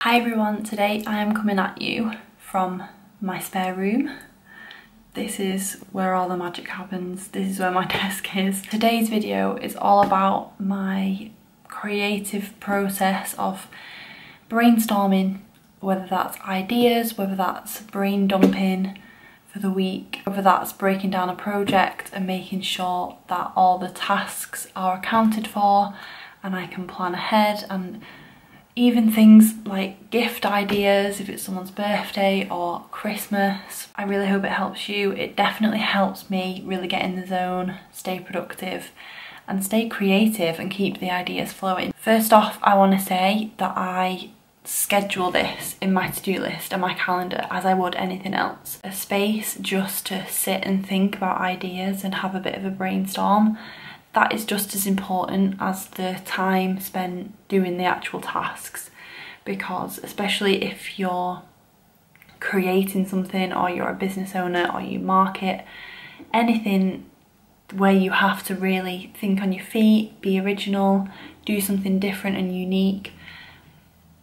Hi everyone, today I am coming at you from my spare room. This is where all the magic happens. This is where my desk is. Today's video is all about my creative process of brainstorming, whether that's ideas, whether that's brain dumping for the week, whether that's breaking down a project and making sure that all the tasks are accounted for and I can plan ahead, and even things like gift ideas if it's someone's birthday or Christmas. I really hope it helps you. It definitely helps me really get in the zone, stay productive and stay creative and keep the ideas flowing. First off, I want to say that I schedule this in my to-do list and my calendar as I would anything else. A space just to sit and think about ideas and have a bit of a brainstorm. That is just as important as the time spent doing the actual tasks, because especially if you're creating something or you're a business owner or you market, anything where you have to really think on your feet, be original, do something different and unique,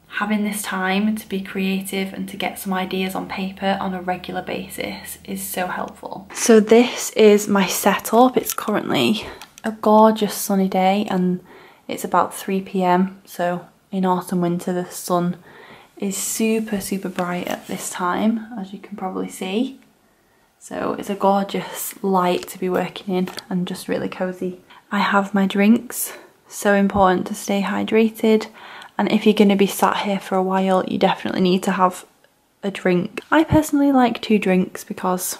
having this time to be creative and to get some ideas on paper on a regular basis is so helpful. So this is my setup. It's currently a gorgeous sunny day and it's about 3 p.m. so in autumn winter the sun is super bright at this time, as you can probably see. So it's a gorgeous light to be working in and just really cozy. I have my drinks, so important to stay hydrated, and if you're going to be sat here for a while you definitely need to have a drink. I personally like 2 drinks because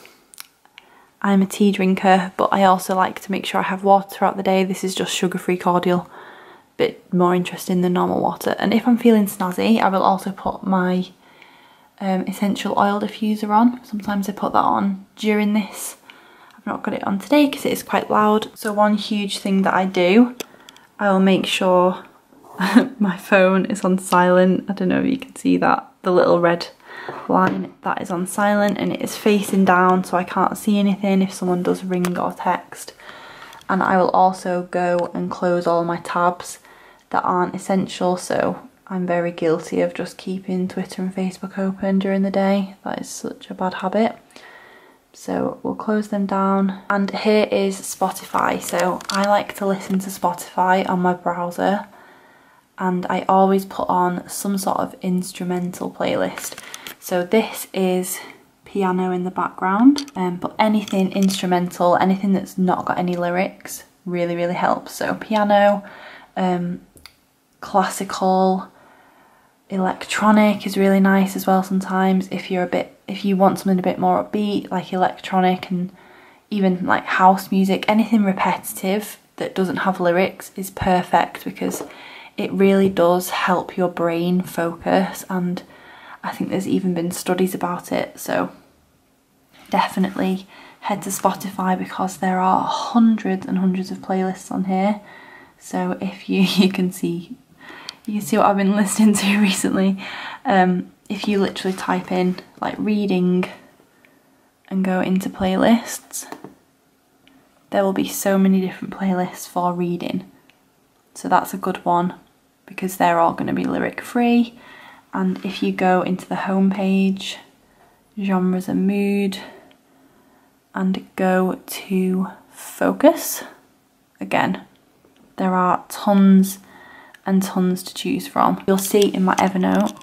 I'm a tea drinker, but I also like to make sure I have water throughout the day. This is just sugar-free cordial, a bit more interesting than normal water. And if I'm feeling snazzy, I will also put my essential oil diffuser on. Sometimes I put that on during this. I've not got it on today because it is quite loud. So one huge thing that I do, I will make sure my phone is on silent. I don't know if you can see that, the little red line, that is on silent and it is facing down so I can't see anything if someone does ring or text. And I will also go and close all my tabs that aren't essential, so I'm very guilty of just keeping Twitter and Facebook open during the day. That is such a bad habit. So we'll close them down. And here is Spotify. So I like to listen to Spotify on my browser and I always put on some sort of instrumental playlist. So this is piano in the background, but anything instrumental, anything that's not got any lyrics really helps. So piano, classical, electronic is really nice as well sometimes if you want something a bit more upbeat, like electronic, and even like house music. Anything repetitive that doesn't have lyrics is perfect because it really does help your brain focus, and I think there's even been studies about it. So definitely head to Spotify because there are hundreds and hundreds of playlists on here. So if you can see what I've been listening to recently. If you literally type in like reading and go into playlists, there will be so many different playlists for reading. So that's a good one because they're all going to be lyric free. And if you go into the home page, genres and mood, and go to focus, again, there are tons and tons to choose from. You'll see in my Evernote,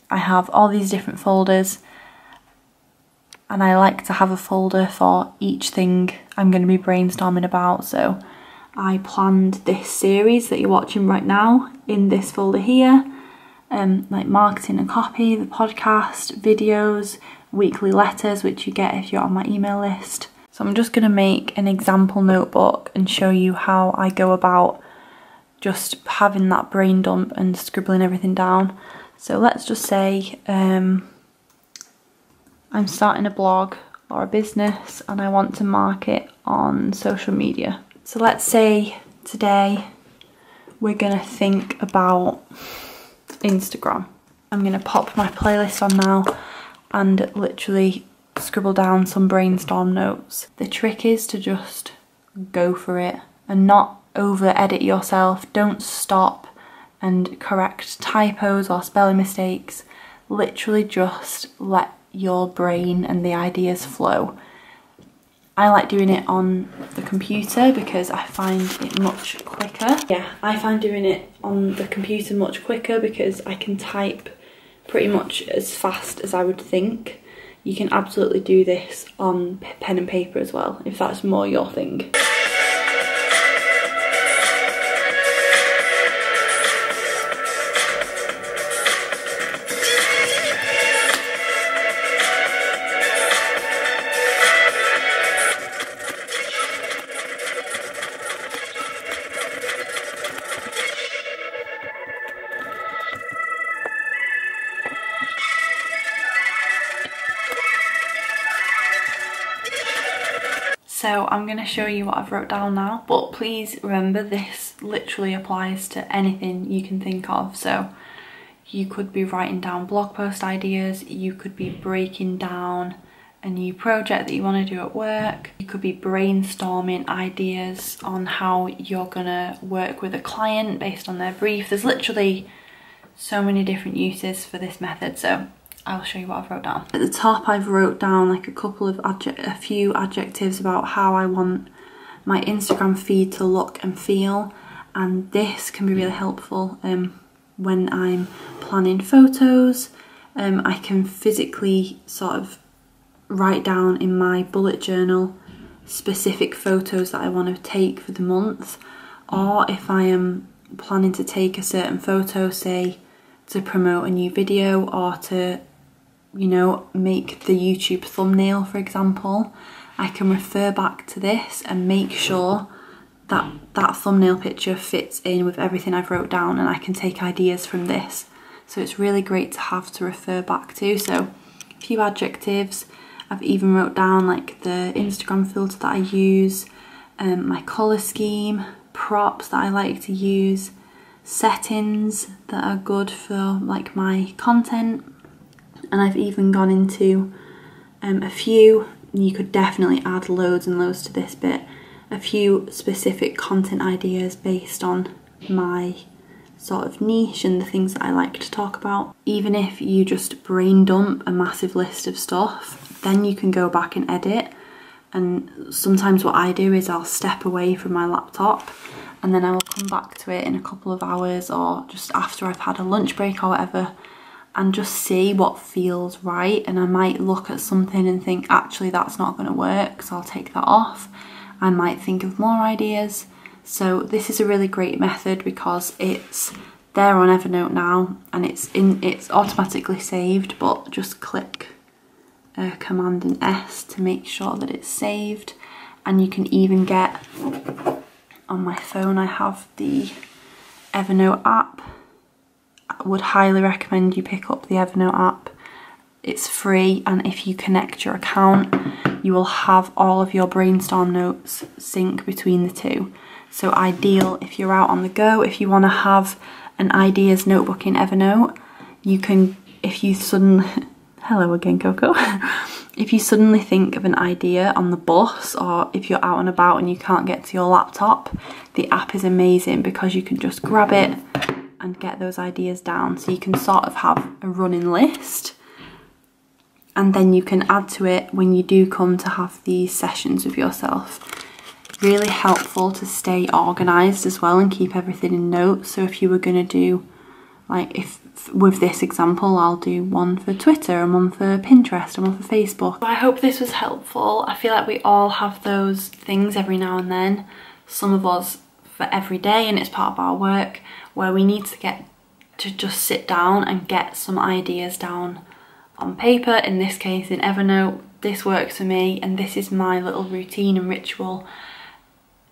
I have all these different folders, and I like to have a folder for each thing I'm going to be brainstorming about. So I planned this series that you're watching right now in this folder here. Like marketing and copy, the podcast, videos, weekly letters, which you get if you're on my email list. So I'm just going to make an example notebook and show you how I go about just having that brain dump and scribbling everything down. So let's just say I'm starting a blog or a business and I want to market on social media. So let's say today we're going to think about Instagram. I'm going to pop my playlist on now and literally scribble down some brainstorm notes. The trick is to just go for it and not over edit yourself. Don't stop and correct typos or spelling mistakes. Literally just let your brain and the ideas flow. I like doing it on the computer because I find it much quicker. Yeah, I find doing it on the computer much quicker because I can type pretty much as fast as I would think. You can absolutely do this on pen and paper as well, if that's more your thing. So I'm going to show you what I've wrote down now, but please remember this literally applies to anything you can think of. So you could be writing down blog post ideas, you could be breaking down a new project that you want to do at work, you could be brainstorming ideas on how you're going to work with a client based on their brief. There's literally so many different uses for this method, so I'll show you what I've wrote down. At the top I've wrote down like a few adjectives about how I want my Instagram feed to look and feel, and this can be really helpful when I'm planning photos. I can physically sort of write down in my bullet journal specific photos that I want to take for the month, or if I am planning to take a certain photo, say to promote a new video or to, you know, make the YouTube thumbnail, for example, I can refer back to this and make sure that that thumbnail picture fits in with everything I've wrote down, and I can take ideas from this. So it's really great to have to refer back to. So a few adjectives. I've even wrote down like the Instagram filter that I use, my colour scheme, props that I like to use, settings that are good for like my content. And I've even gone into a few, you could definitely add loads and loads to this bit, a few specific content ideas based on my sort of niche and the things that I like to talk about. Even if you just brain dump a massive list of stuff, then you can go back and edit. And sometimes what I do is I'll step away from my laptop and then I will come back to it in a couple of hours or just after I've had a lunch break or whatever, and just see what feels right. And I might look at something and think, actually that's not going to work, so I'll take that off. I might think of more ideas. So this is a really great method because it's there on Evernote now and it's automatically saved, but just click Command and S to make sure that it's saved. And you can even get, on my phone I have the Evernote app. I would highly recommend you pick up the Evernote app. It's free, and if you connect your account you will have all of your brainstorm notes sync between the two. So ideal if you're out on the go, if you want to have an ideas notebook in Evernote, you can, if you suddenly hello again Coco if you suddenly think of an idea on the bus, or if you're out and about and you can't get to your laptop, the app is amazing because you can just grab it and get those ideas down. So you can sort of have a running list, and then you can add to it when you do come to have these sessions with yourself. Really helpful to stay organised as well and keep everything in notes. So if you were going to do, like if with this example, I'll do one for Twitter and one for Pinterest and one for Facebook. I hope this was helpful. I feel like we all have those things every now and then. Some of us for every day, and it's part of our work, where we need to get to just sit down and get some ideas down on paper. In this case in Evernote, this works for me and this is my little routine and ritual.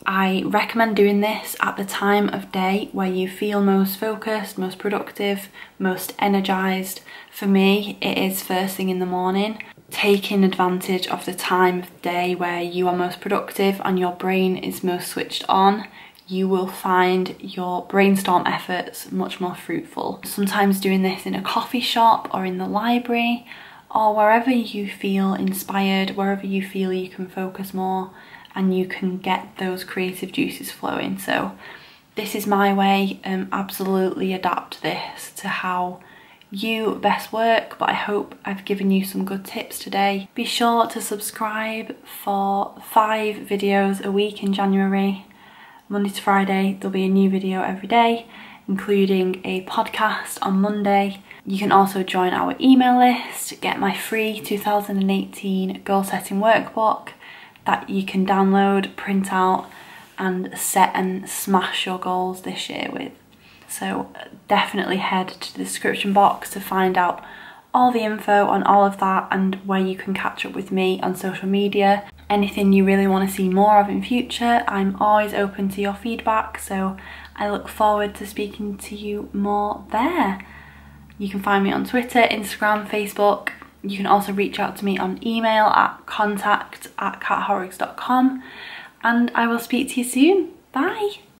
I recommend doing this at the time of day where you feel most focused, most productive, most energized. For me, it is first thing in the morning. Taking advantage of the time of day where you are most productive and your brain is most switched on, you will find your brainstorm efforts much more fruitful. Sometimes doing this in a coffee shop or in the library or wherever you feel inspired, wherever you feel you can focus more and you can get those creative juices flowing. So This is my way, absolutely adapt this to how you best work, but I hope I've given you some good tips today. Be sure to subscribe for 5 videos a week in January. Monday to Friday there'll be a new video every day, including a podcast on Monday. You can also join our email list, get my free 2018 goal setting workbook that you can download, print out and set and smash your goals this year with. So definitely head to the description box to find out all the info on all of that and where you can catch up with me on social media. Anything you really want to see more of in future, I'm always open to your feedback, so I look forward to speaking to you more there. You can find me on Twitter, Instagram, Facebook. You can also reach out to me on email at contact@cathorrocks.com, and I will speak to you soon. Bye!